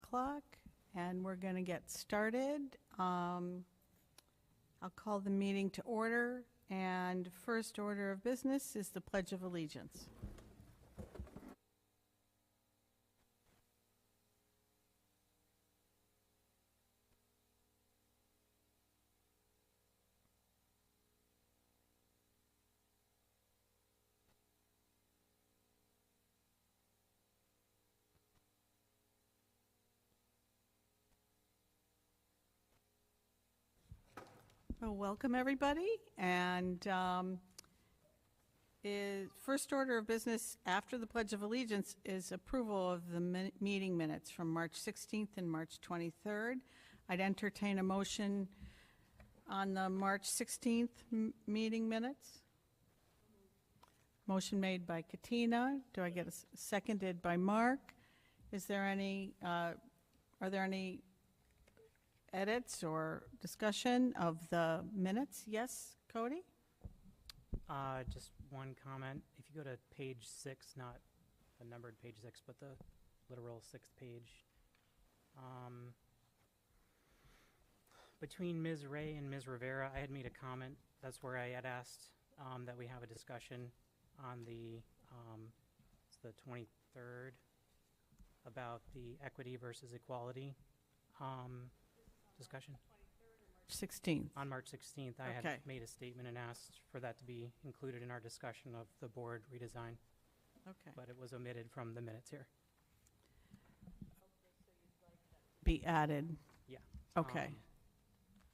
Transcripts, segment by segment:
o'clock, and we're going to get started. I'll call the meeting to order, and first order of business is the Pledge of Allegiance. Well, welcome everybody, and first order of business after the Pledge of Allegiance is approval of the meeting minutes from March 16th and March 23rd. I'd entertain a motion on the March 16th meeting minutes. Motion made by Katina. Do I get a seconded by Mark? Is there any, are there any edits or discussion of the minutes? Yes, Cody? Just one comment. If you go to page 6, not the numbered page 6, but the literal 6th page, between Ms. Ray and Ms. Rivera, I had made a comment. That's where I had asked that we have a discussion on the 23rd about the equity versus equality discussion. 16th. On March 16th, I Okay. had made a statement and asked for that to be included in our discussion of the board redesign, Okay. but it was omitted from the minutes here. Be added. Yeah. Okay.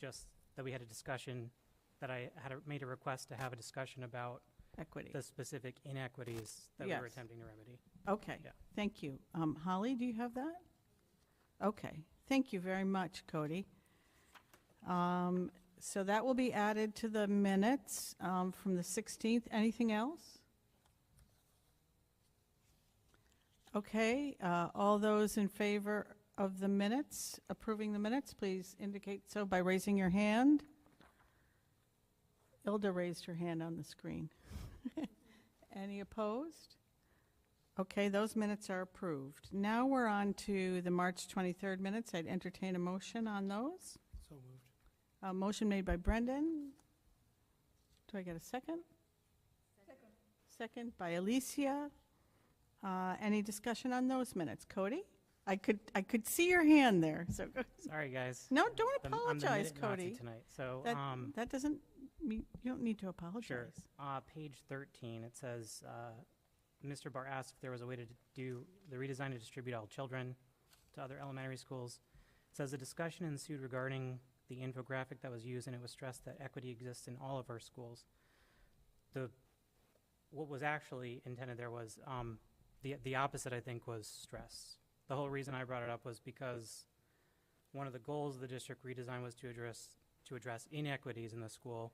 Just that we had a discussion, that I had made a request to have a discussion about Equity. the specific inequities that we were Yes. attempting to remedy. Okay. Yeah. Thank you. Holly, do you have that? Okay. Thank you very much, Cody. So that will be added to the minutes from the 16th. Anything else? Okay. All those in favor of the minutes, approving the minutes, please indicate so by raising your hand. Ilda raised her hand on the screen. Any opposed? Okay, those minutes are approved. Now we're on to the March 23rd minutes. I'd entertain a motion on those. So moved. A motion made by Brendan. Do I get a second? Second. Second by Alicia. Any discussion on those minutes? Cody? I could see your hand there, so go. Sorry, guys. No, don't I'm the apologize, minute Nazi Cody. tonight. So, That doesn't mean, you don't need to apologize. sure. Page 13, it says, Mr. Barr asked if there was a way to do the redesign to distribute all children to other elementary schools. It says a discussion ensued regarding the infographic that was used, and it was stressed that equity exists in all of our schools. What was actually intended there was the opposite, I think, was stress. The whole reason I brought it up was because one of the goals of the district redesign was to address inequities in the school.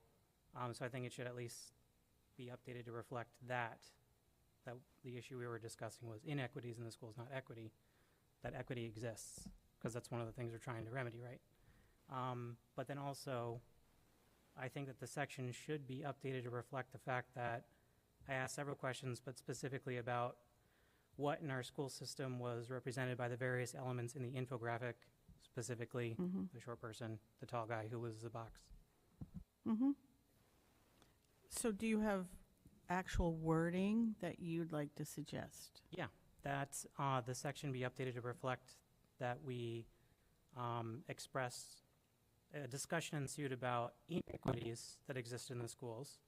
So I think it should at least be updated to reflect that the issue we were discussing was inequities in the schools, not equity, that equity exists, because that's one of the things we're trying to remedy, right? But then also, I think that the section should be updated to reflect the fact that I asked several questions, but specifically about what in our school system was represented by the various elements in the infographic, specifically the short person, the tall guy who was the box. So do you have actual wording that you'd like to suggest? Yeah, that the section be updated to reflect that we express a discussion ensued about inequities that exist in the schools,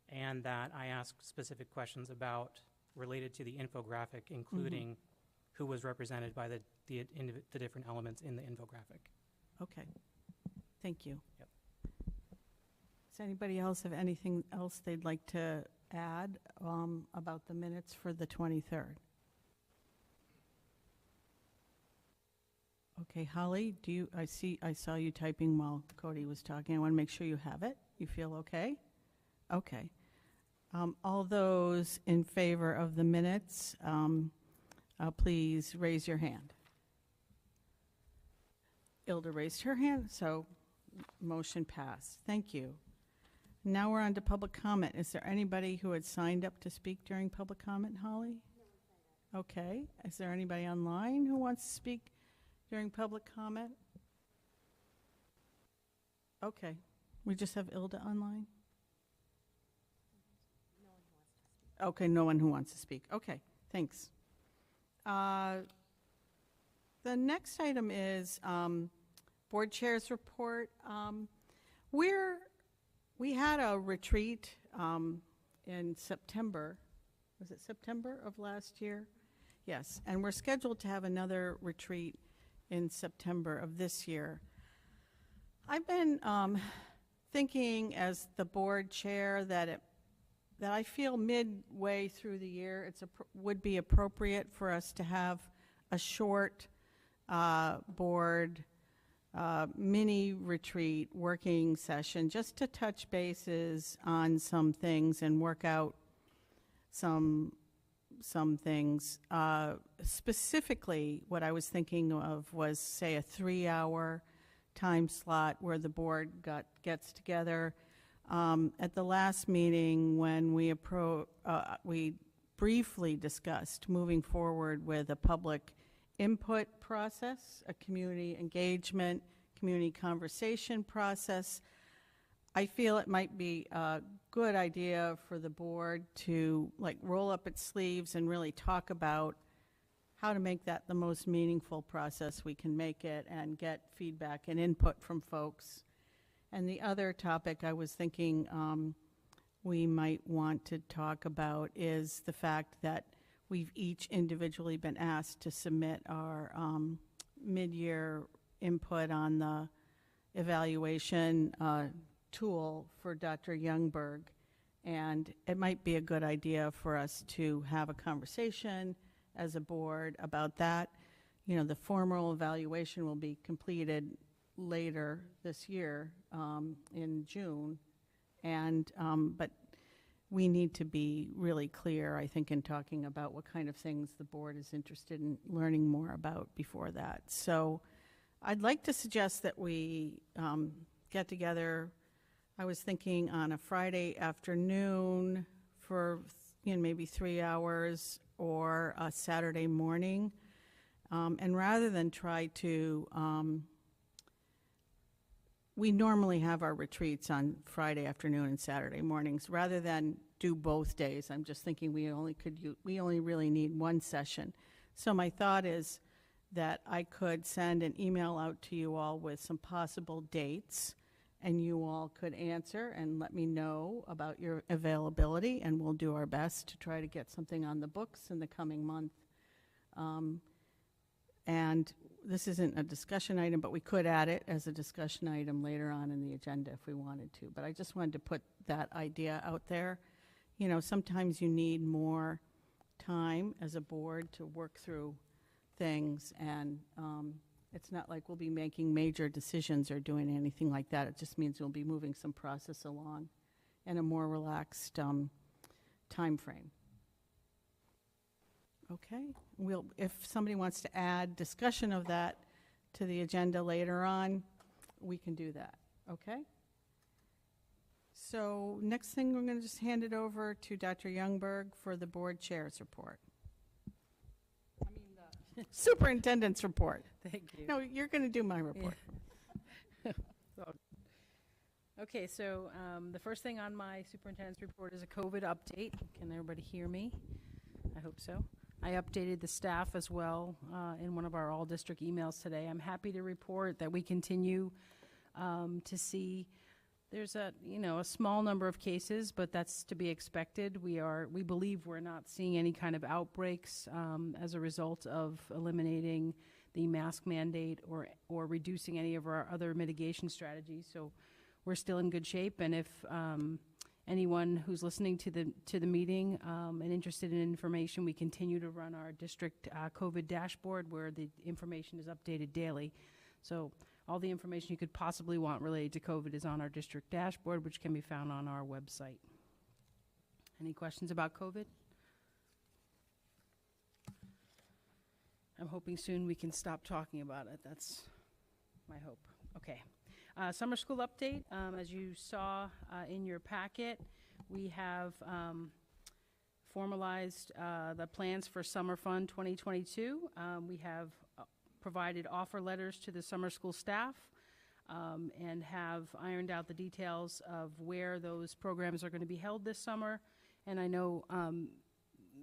and that I asked specific questions about related to the infographic, including who was represented by the different elements in the infographic. Okay. Thank you. Yep. Does anybody else have anything else they'd like to add about the minutes for the 23rd? Okay, Holly, I saw you typing while Cody was talking. I want to make sure you have it. You feel okay? Okay. All those in favor of the minutes, please raise your hand. Ilda raised her hand, so motion passed. Thank you. Now we're on to public comment. Is there anybody who had signed up to speak during public comment, Holly? No one signed up. Okay. Is there anybody online who wants to speak during public comment? Okay, we just have Ilda online? Okay, no one who wants to speak. Okay, thanks. The next item is board chair's report. We had a retreat in September. Was it September of last year? Yes, and we're scheduled to have another retreat in September of this year. I've been thinking as the board chair that I feel midway through the year would be appropriate for us to have a short board mini retreat working session just to touch bases on some things and work out some things. Specifically, what I was thinking of was, say, a 3-hour time slot where the board gets together. At the last meeting, when we briefly discussed moving forward with a public input process, a community engagement, community conversation process, I feel it might be a good idea for the board to roll up its sleeves and really talk about how to make that the most meaningful process we can make it and get feedback and input from folks. And the other topic I was thinking we might want to talk about is the fact that we've each individually been asked to submit our mid-year input on the evaluation tool for Dr. Youngberg. And it might be a good idea for us to have a conversation as a board about that. You know, the formal evaluation will be completed later this year in June, and but we need to be really clear, I think, in talking about what kind of things the board is interested in learning more about before that. So I'd like to suggest that we get together. I was thinking on a Friday afternoon for maybe 3 hours, or a Saturday morning, and rather than try to we normally have our retreats on Friday afternoon and Saturday mornings. Rather than do both days, I'm just thinking we only really need one session. So my thought is that I could send an email out to you all with some possible dates, and you all could answer and let me know about your availability, and we'll do our best to try to get something on the books in the coming month. And this isn't a discussion item, but we could add it as a discussion item later on in the agenda if we wanted to. But I just wanted to put that idea out there. You know, sometimes you need more time as a board to work through things, and it's not like we'll be making major decisions or doing anything like that. It just means we'll be moving some process along in a more relaxed time frame. Okay, if somebody wants to add discussion of that to the agenda later on, we can do that, okay? So next thing, we're going to just hand it over to Dr. Youngberg for the board chair's report. The superintendent's report. Thank you. No, you're going to do my report. Yeah. Okay, so the first thing on my superintendent's report is a COVID update. Can everybody hear me? I hope so. I updated the staff as well in one of our all-district emails today. I'm happy to report that we continue to see there's a small number of cases, but that's to be expected. We believe we're not seeing any kind of outbreaks as a result of eliminating the mask mandate or reducing any of our other mitigation strategies. So we're still in good shape, and if anyone who's listening to the meeting and interested in information, we continue to run our district COVID dashboard where the information is updated daily. So all the information you could possibly want related to COVID is on our district dashboard, which can be found on our website. Any questions about COVID? I'm hoping soon we can stop talking about it. That's my hope. Okay. Summer school update. As you saw in your packet, we have formalized the plans for Summer Fund 2022. We have provided offer letters to the summer school staff and have ironed out the details of where those programs are going to be held this summer. And I know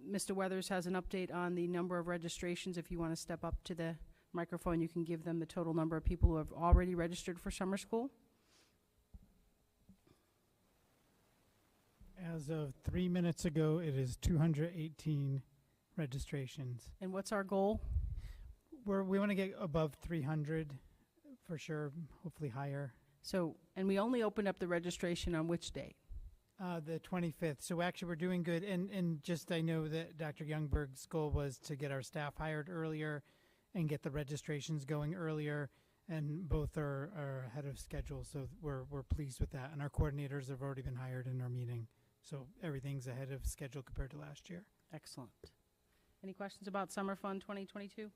Mr. Weathers has an update on the number of registrations. If you want to step up to the microphone, you can give them the total number of people who have already registered for summer school. As of 3 minutes ago, it is 218 registrations. And what's our goal? We want to get above 300 for sure, hopefully higher. So, and we only opened up the registration on which date? The 25th. So actually we're doing good. And just I know that Dr. Youngberg's goal was to get our staff hired earlier and get the registrations going earlier. And both are ahead of schedule. So we're pleased with that. And our coordinators have already been hired in our meeting. So everything's ahead of schedule compared to last year. Excellent. Any questions about Summer Fund 2022?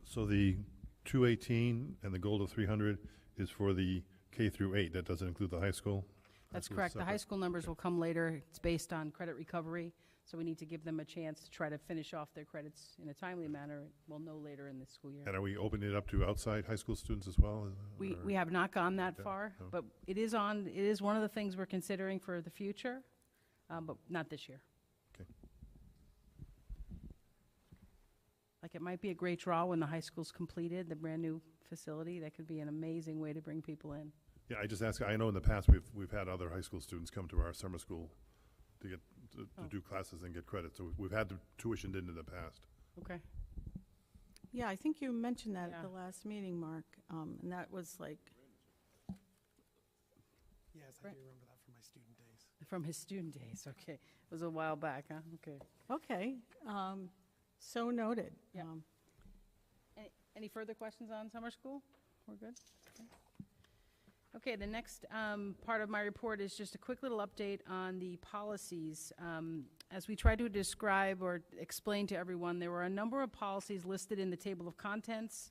So the 218 and the goal of 300 is for the K through 8. That doesn't include the high school? That's High school's correct. The high separate. school numbers will come later. It's based on credit recovery, so we need to give them a chance to try to finish off their credits in a timely manner. We'll know later in the school year. And are we opening it up to outside high school students as well? We have not gone that Okay, far, no. but it is one of the things we're considering for the future, but not this year. Okay. Like, it might be a great draw when the high school's completed, the brand-new facility. That could be an amazing way to bring people in. Yeah, I just ask, I know in the past we've had other high school students come to our summer school to do classes and get credit. So we've had the tuitioned in the past. Okay. Yeah, I think you mentioned that Yeah. at the last meeting, Mark, and that was like, Yes, Right. do remember that from my student days. From his student days, okay. It was a while back, huh? Okay. okay, so noted. Yeah. Any further questions on summer school? We're good? Okay, the next part of my report is just a quick little update on the policies. As we try to describe or explain to everyone, there were a number of policies listed in the table of contents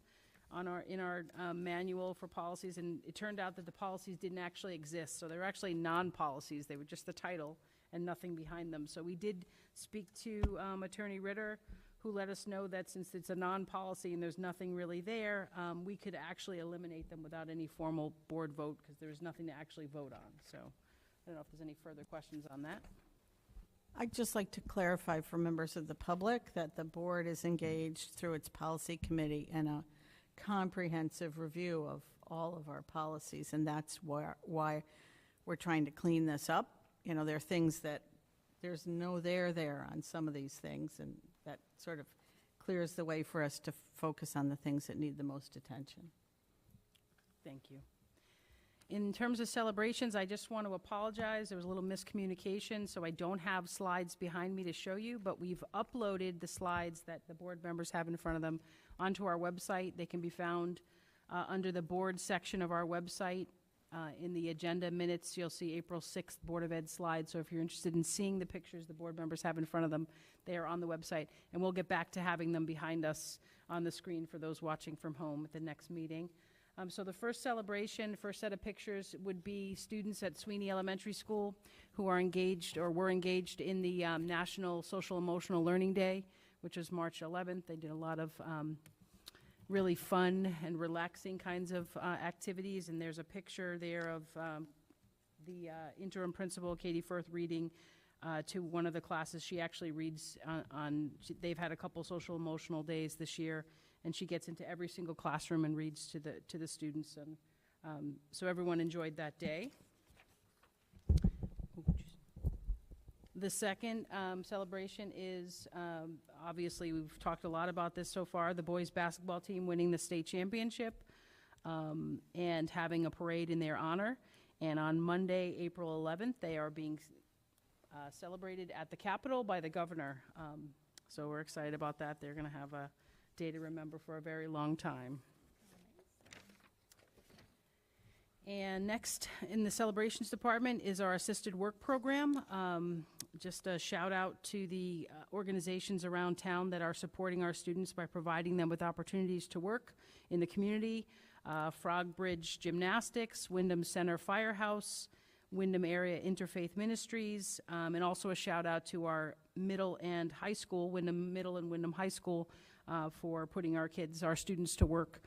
in our manual for policies, and it turned out that the policies didn't actually exist. So they were actually non-policies. They were just the title and nothing behind them. So we did speak to Attorney Ritter, who let us know that since it's a non-policy and there's nothing really there, we could actually eliminate them without any formal board vote because there's nothing to actually vote on. So I don't know if there's any further questions on that. I'd just like to clarify for members of the public that the board is engaged through its policy committee in a comprehensive review of all of our policies, and that's why we're trying to clean this up. You know, there are things that there's no there on some of these things, and that sort of clears the way for us to focus on the things that need the most attention. Thank you. In terms of celebrations, I just want to apologize. There was a little miscommunication, so I don't have slides behind me to show you, but we've uploaded the slides that the board members have in front of them onto our website. They can be found under the board section of our website. In the agenda minutes, you'll see April 6th Board of Ed slides. So if you're interested in seeing the pictures the board members have in front of them, they are on the website. And we'll get back to having them behind us on the screen for those watching from home at the next meeting. So the first celebration, first set of pictures would be students at Sweeney Elementary School who are engaged or were engaged in the National Social Emotional Learning Day, which was March 11th. They did a lot of really fun and relaxing kinds of activities, and there's a picture there of the interim principal, Katie Firth, reading to one of the classes. She actually reads they've had a couple social emotional days this year, and she gets into every single classroom and reads to the students, and so everyone enjoyed that day. The second celebration is, obviously, we've talked a lot about this so far, the boys basketball team winning the state championship and having a parade in their honor. And on Monday, April 11th, they are being celebrated at the Capitol by the governor. So we're excited about that. They're going to have a day to remember for a very long time. And next in the celebrations department is our assisted work program. Just a shout out to the organizations around town that are supporting our students by providing them with opportunities to work in the community. Frog Bridge Gymnastics, Windham Center Firehouse, Windham Area Interfaith Ministries, and also a shout out to our Middle and High School, Windham Middle and Windham High School, for putting our kids, our students to work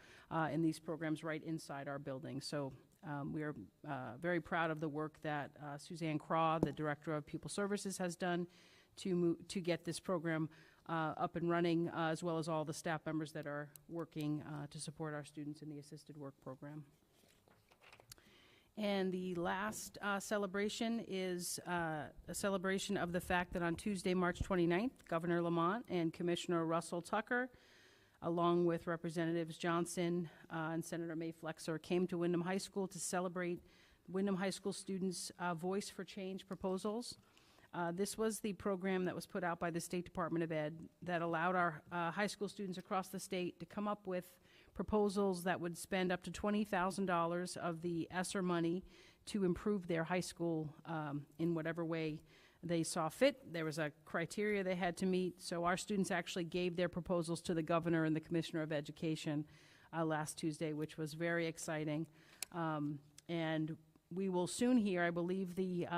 in these programs right inside our building. So we are very proud of the work that Suzanne Craw, the Director of Pupil Services, has done to get this program up and running, as well as all the staff members that are working to support our students in the assisted work program. And the last celebration is a celebration of the fact that on Tuesday, March 29th, Governor Lamont and Commissioner Russell Tucker, along with Representatives Johnson and Senator May Flexer, came to Windham High School to celebrate Windham High School students' Voice for Change proposals. This was the program that was put out by the State Department of Ed that allowed our high school students across the state to come up with proposals that would spend up to $20,000 of the ESSER money to improve their high school in whatever way they saw fit. There was a criteria they had to meet, so our students actually gave their proposals to the governor and the commissioner of education last Tuesday, which was very exciting. And we will soon hear, I believe, the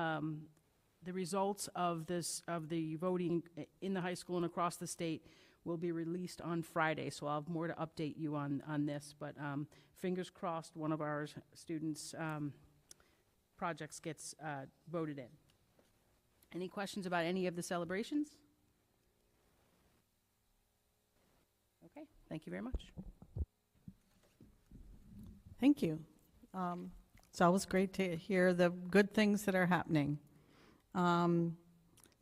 results of the voting in the high school and across the state will be released on Friday, so I'll have more to update you on this. But fingers crossed, one of our students' projects gets voted in. Any questions about any of the celebrations? Okay, thank you very much. Thank you. It's always great to hear the good things that are happening.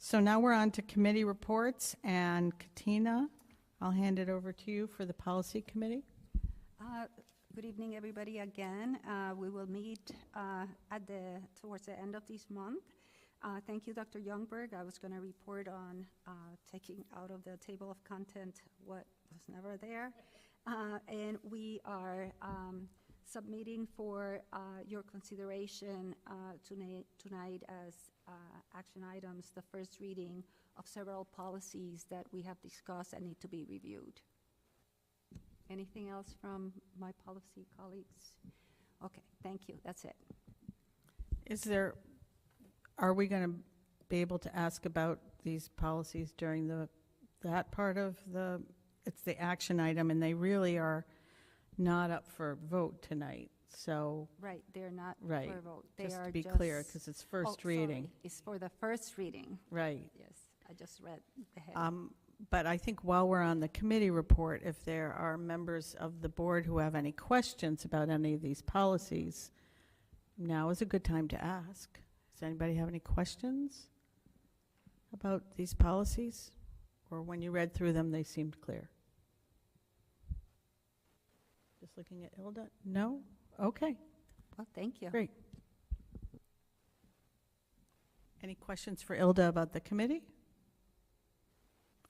So now we're on to committee reports, and Katina, I'll hand it over to you for the policy committee. Good evening, everybody. Again, we will meet towards the end of this month. Thank you, Dr. Youngberg. I was going to report on taking out of the table of content what was never there, and we are submitting for your consideration tonight as action items the first reading of several policies that we have discussed and need to be reviewed. Anything else from my policy colleagues? Okay, thank you. That's it. Are we going to be able to ask about these policies during that part of it's the action item, and they really are not up for vote tonight, so. Right, they're not right. for a vote. They just are to be clear, because it's first reading. Sorry. It's for the first reading. Right. Yes, I just read the heading. But I think while we're on the committee report, if there are members of the board who have any questions about any of these policies, now is a good time to ask. Does anybody have any questions about these policies? Or when you read through them, they seemed clear? Just looking at Ilda? No? Okay. Well, thank you. Great. Any questions for Ilda about the committee?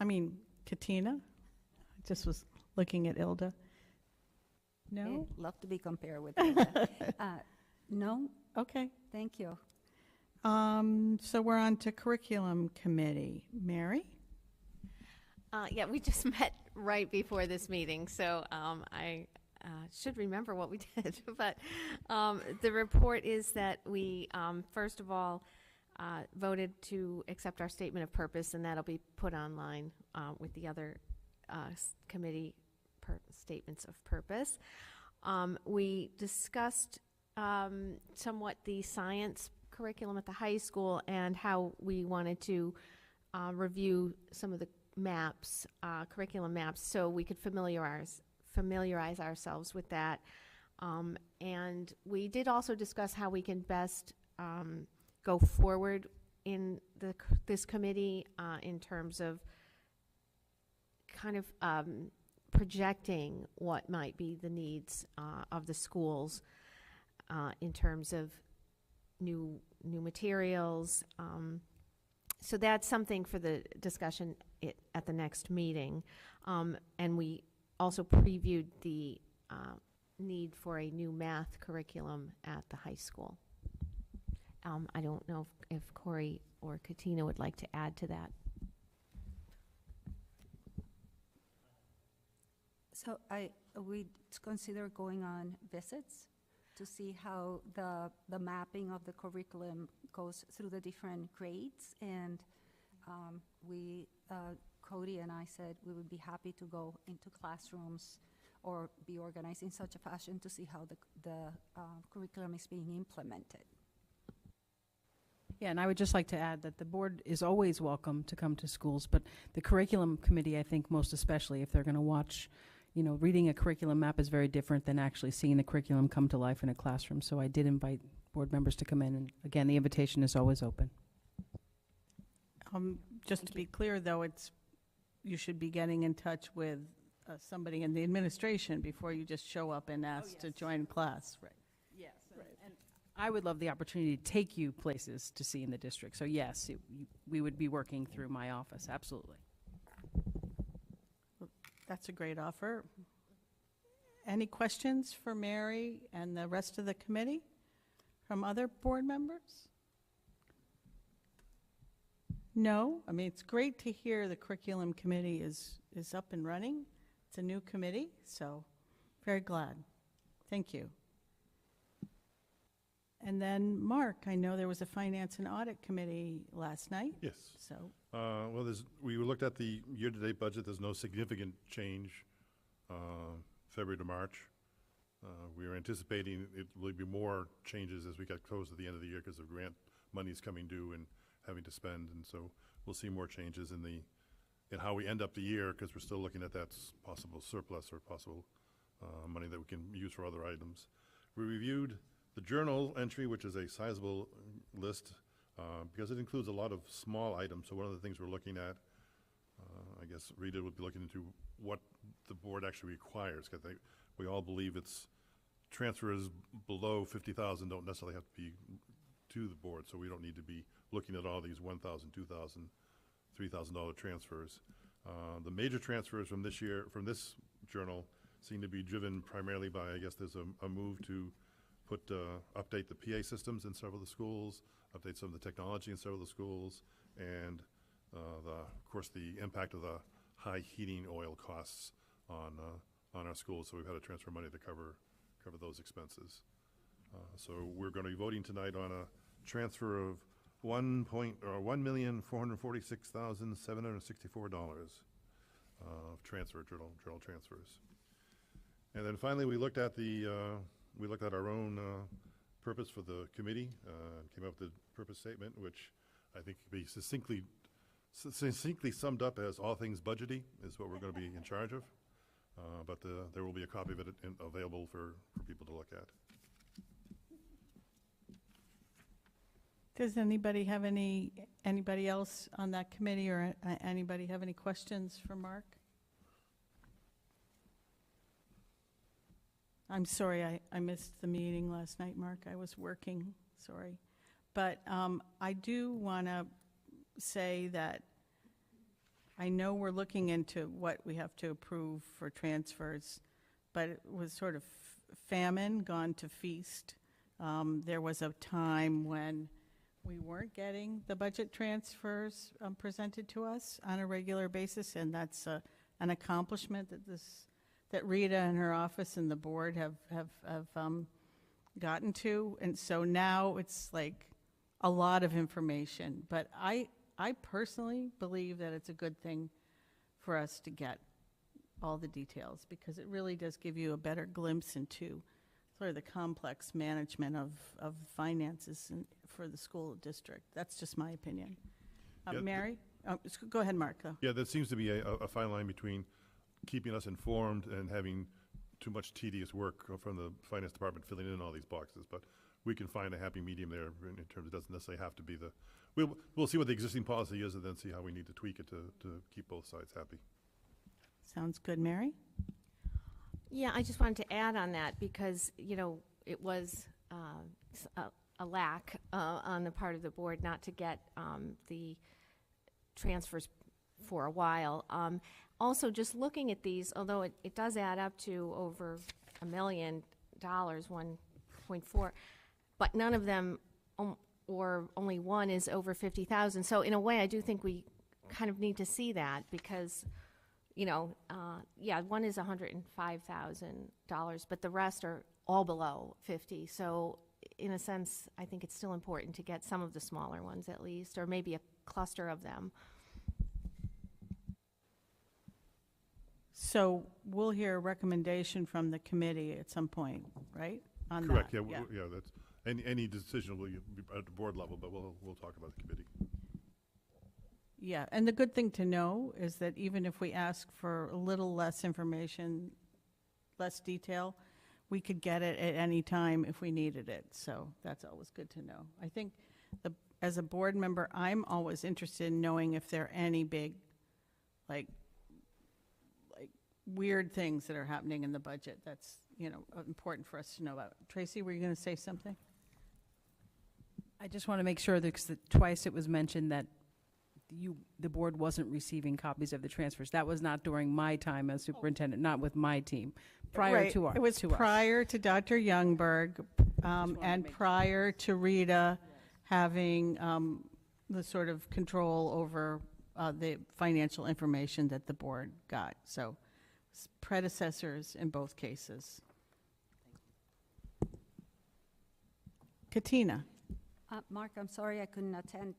I mean, Katina? I just was looking at Ilda. No? I'd love to be compared with Ilda. No? Okay. Thank you. So we're on to curriculum committee. Mary? Yeah, we just met right before this meeting, so I should remember what we did. But the report is that we, first of all, voted to accept our statement of purpose, and that'll be put online with the other committee statements of purpose. We discussed somewhat the science curriculum at the high school and how we wanted to review some of the maps, curriculum maps, so we could familiarize ourselves with that. And we did also discuss how we can best go forward in this committee in terms of kind of projecting what might be the needs of the schools in terms of new materials. So that's something for the discussion at the next meeting. And we also previewed the need for a new math curriculum at the high school. I don't know if Corey or Katina would like to add to that. So we consider going on visits to see how the mapping of the curriculum goes through the different grades, and Cody and I said we would be happy to go into classrooms or be organized in such a fashion to see how the curriculum is being implemented. Yeah, and I would just like to add that the board is always welcome to come to schools, but the curriculum committee, I think most especially, if they're going to watch, reading a curriculum map is very different than actually seeing the curriculum come to life in a classroom. So I did invite board members to come in, and again, the invitation is always open. Just to be clear, though, you should be getting in touch with somebody in the administration before you just show up and ask to join class. Right. Yes, and I would love the opportunity to take you places to see in the district. So yes, we would be working through my office, absolutely. That's a great offer. Any questions for Mary and the rest of the committee from other board members? No? I mean, it's great to hear the curriculum committee is up and running. It's a new committee, so very glad. Thank you. And then, Mark, I know there was a finance and audit committee last night. Yes. So, Well, we looked at the year-to-date budget. There's no significant change February to March. We are anticipating it will be more changes as we get close to the end of the year because of grant monies coming due and having to spend, and so we'll see more changes in how we end up the year because we're still looking at that possible surplus or possible money that we can use for other items. We reviewed the journal entry, which is a sizable list because it includes a lot of small items. So one of the things we're looking at, I guess Rita would be looking into what the board actually requires, because we all believe it's transfers below $50,000 don't necessarily have to be to the board, so we don't need to be looking at all these $1,000, $2,000, $3,000 transfers. The major transfers from this journal seem to be driven primarily by, I guess there's a move to update the PA systems in several of the schools, update some of the technology in several of the schools, and of course the impact of the high heating oil costs on our schools. So we've had to transfer money to cover those expenses. So we're going to be voting tonight on a transfer of $1,446,764 of journal transfers. And then finally, we looked at our own purpose for the committee, came up with the purpose statement, which I think could be succinctly summed up as all things budgety is what we're going to be in charge of. But there will be a copy of it available for people to look at. does anybody else on that committee or anybody have any questions for Mark? I'm sorry, I missed the meeting last night, Mark. I was working, sorry. But I do want to say that I know we're looking into what we have to approve for transfers, but it was sort of famine gone to feast. There was a time when we weren't getting the budget transfers presented to us on a regular basis, and that's an accomplishment that Rita and her office and the board have gotten to. And so now it's like a lot of information. But I personally believe that it's a good thing for us to get all the details, because it really does give you a better glimpse into sort of the complex management of finances for the school district. That's just my opinion. Yeah, Mary? Go ahead, Mark. Though. Yeah, there seems to be a fine line between keeping us informed and having too much tedious work from the finance department filling in all these boxes. But we can find a happy medium there in terms it doesn't necessarily have to be we'll see what the existing policy is and then see how we need to tweak it to keep both sides happy. Sounds good, Mary? Yeah, I just wanted to add on that because, it was a lack on the part of the board not to get the transfers for a while. Also, just looking at these, although it does add up to over $1 million, 1.4, but none of them, or only one, is over 50,000. So in a way, I do think we kind of need to see that because, one is $105,000, but the rest are all below 50. So in a sense, I think it's still important to get some of the smaller ones at least, or maybe a cluster of them. So we'll hear a recommendation from the committee at some point, right? On that? Correct, yeah, yeah, that's, any decision will be at the board level, but we'll talk about the committee. Yeah, and the good thing to know is that even if we ask for a little less information, less detail, we could get it at any time if we needed it. So that's always good to know. I think as a board member, I'm always interested in knowing if there are any big, like weird things that are happening in the budget. That's, important for us to know about. Tracy, were you going to say something? I just want to make sure that 'cause twice it was mentioned that the board wasn't receiving copies of the transfers. That was not during my time as superintendent, not with my team, prior Right. to our. It was to us. prior to Dr. Youngberg, wanted to and make sure. prior to Rita having the sort of control over the financial information that the board got. So predecessors in both cases. Katina. Mark, I'm sorry I couldn't attend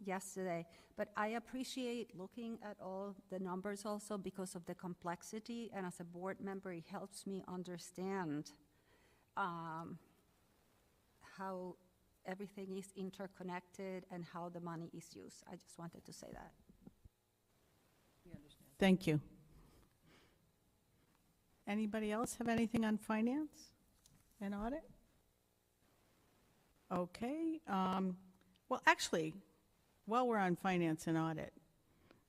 yesterday, but I appreciate looking at all the numbers also because of the complexity, and as a board member, it helps me understand how everything is interconnected and how the money is used. I just wanted to say that. Thank you. Anybody else have anything on finance and audit? Okay. Well, actually, while we're on finance and audit,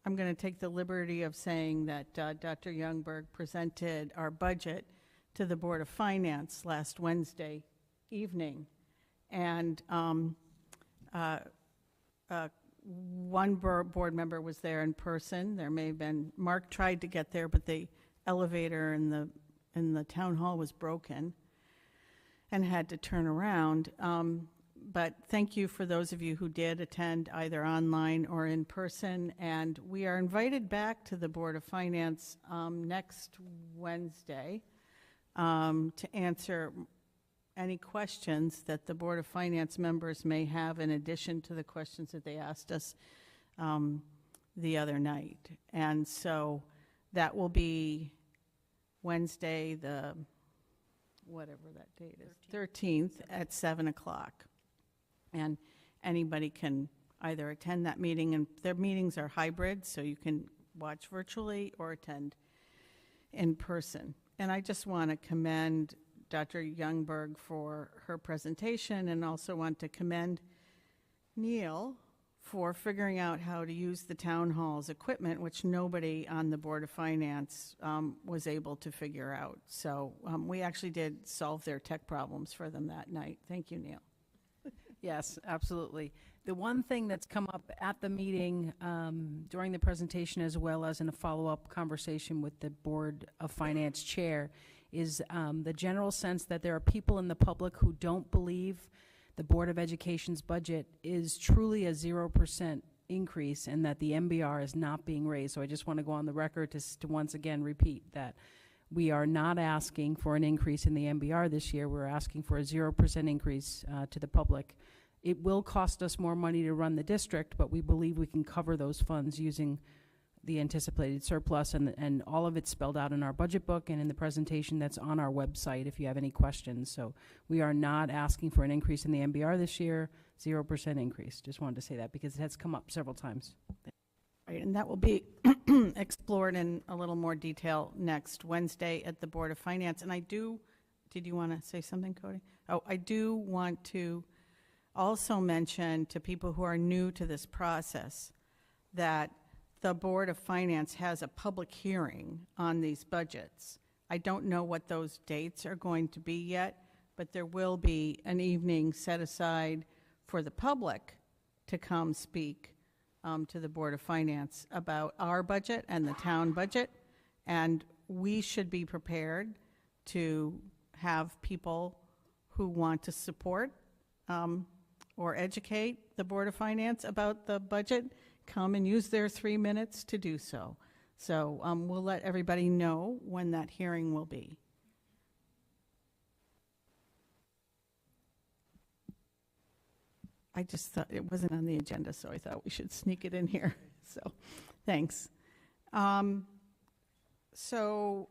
I'm going to take the liberty of saying that Dr. Youngberg presented our budget to the Board of Finance last Wednesday evening. And one board member was there in person. There may have been, Mark tried to get there, but the elevator in the town hall was broken and had to turn around. But thank you for those of you who did attend either online or in person. And we are invited back to the Board of Finance next Wednesday to answer any questions that the Board of Finance members may have in addition to the questions that they asked us the other night. And so that will be Wednesday, the, whatever that date is, 13th at 7 o'clock. And anybody can either attend that meeting, and their meetings are hybrid, so you can watch virtually or attend in person. And I just want to commend Dr. Youngberg for her presentation, and also want to commend Neil for figuring out how to use the town hall's equipment, which nobody on the Board of Finance was able to figure out. So we actually did solve their tech problems for them that night. Thank you, Neil. Yes, absolutely. The one thing that's come up at the meeting during the presentation, as well as in a follow-up conversation with the Board of Finance chair, is the general sense that there are people in the public who don't believe the Board of Education's budget is truly a 0% increase, and that the MBR is not being raised. So I just want to go on the record to once again repeat that we are not asking for an increase in the MBR this year. We're asking for a 0% increase to the public. It will cost us more money to run the district, but we believe we can cover those funds using the anticipated surplus, and all of it's spelled out in our budget book and in the presentation that's on our website if you have any questions. So we are not asking for an increase in the MBR this year, 0% increase. Just wanted to say that because it has come up several times. Right, and that will be explored in a little more detail next Wednesday at the Board of Finance. And did you want to say something, Cody? Oh, I do want to also mention to people who are new to this process that the Board of Finance has a public hearing on these budgets. I don't know what those dates are going to be yet, but there will be an evening set aside for the public to come speak to the Board of Finance about our budget and the town budget. And we should be prepared to have people who want to support or educate the Board of Finance about the budget come and use their 3 minutes to do so. So we'll let everybody know when that hearing will be. I just thought it wasn't on the agenda, so I thought we should sneak it in here. So thanks. So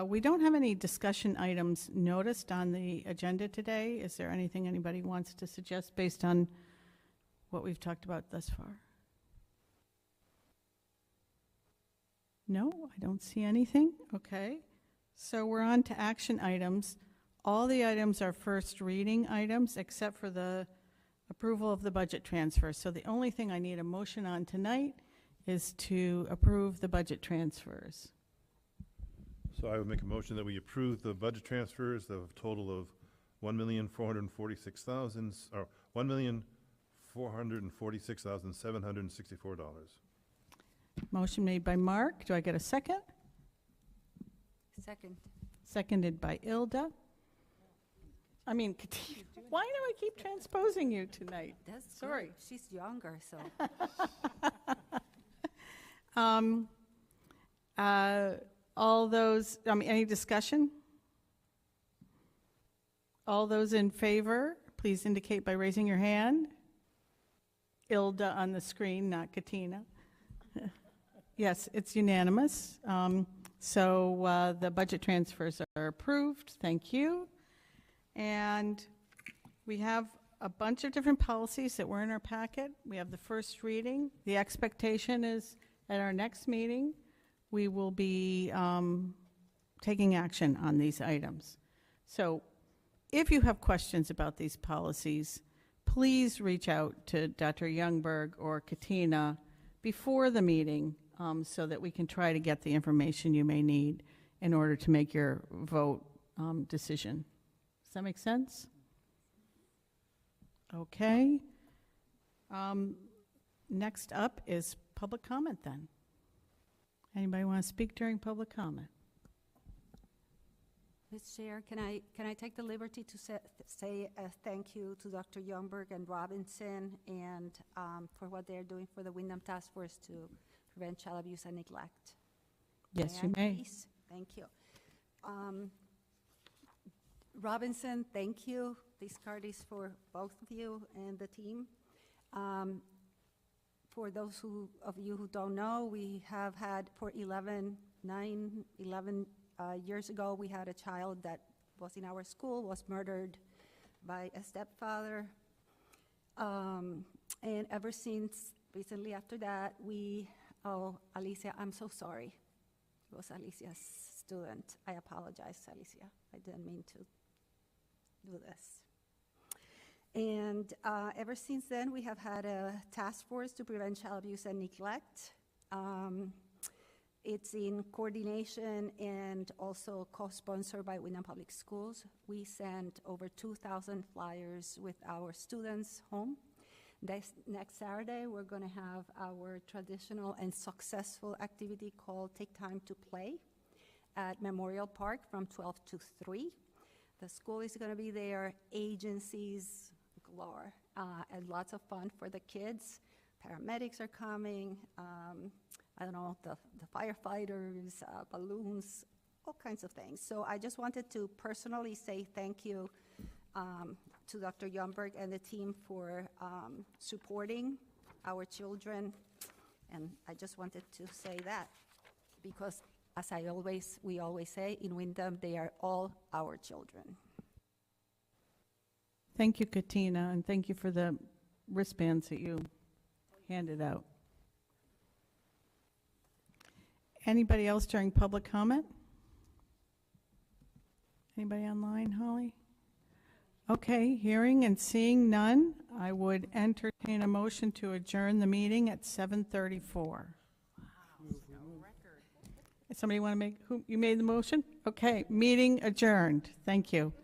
we don't have any discussion items noticed on the agenda today. Is there anything anybody wants to suggest based on what we've talked about thus far? No, I don't see anything. Okay. So we're on to action items. All the items are first reading items except for the approval of the budget transfer. So the only thing I need a motion on tonight is to approve the budget transfers. So I would make a motion that we approve the budget transfers of a total of $1,446,000, or $1,446,764. Motion made by Mark. Do I get a second? Second. Seconded by Ilda. I mean, Katina, why do I keep transposing you tonight? That's Sorry. good. She's younger, so. All those, any discussion? All those in favor, please indicate by raising your hand. Ilda on the screen, not Katina. Yes, it's unanimous. So the budget transfers are approved. Thank you. And we have a bunch of different policies that were in our packet. We have the first reading. The expectation is at our next meeting, we will be taking action on these items. So if you have questions about these policies, please reach out to Dr. Youngberg or Katina before the meeting so that we can try to get the information you may need in order to make your vote decision. Does that make sense? Okay. Next up is public comment then. Anybody want to speak during public comment? Ms. Chair, can I take the liberty to say a thank you to Dr. Youngberg and Robinson and for what they're doing for the Windham Task Force to prevent child abuse and neglect? Yes, you may. Please? Thank you. Robinson, thank you. This card is for both of you and the team. For those of you who don't know, we have had for 11 years ago, we had a child that was in our school, was murdered by a stepfather. And ever since, recently after that, Alicia, I'm so sorry. It was Alicia's student. I apologize, Alicia. I didn't mean to do this. And ever since then, we have had a task force to prevent child abuse and neglect. It's in coordination and also co-sponsored by Windham Public Schools. We sent over 2,000 flyers with our students home. Next Saturday, we're going to have our traditional and successful activity called Take Time to Play at Memorial Park from 12 to 3. The school is going to be there, agencies galore, and lots of fun for the kids. Paramedics are coming, I don't know, the firefighters, balloons, all kinds of things. So I just wanted to personally say thank you to Dr. Youngberg and the team for supporting our children. And I just wanted to say that because as we always say, in Windham, they are all our children. Thank you, Katina, and thank you for the wristbands that you handed out. Anybody else during public comment? Anybody online, Holly? Okay, hearing and seeing none, I would entertain a motion to adjourn the meeting at 7:34. Somebody want to you made the motion? Okay, meeting adjourned. Thank you.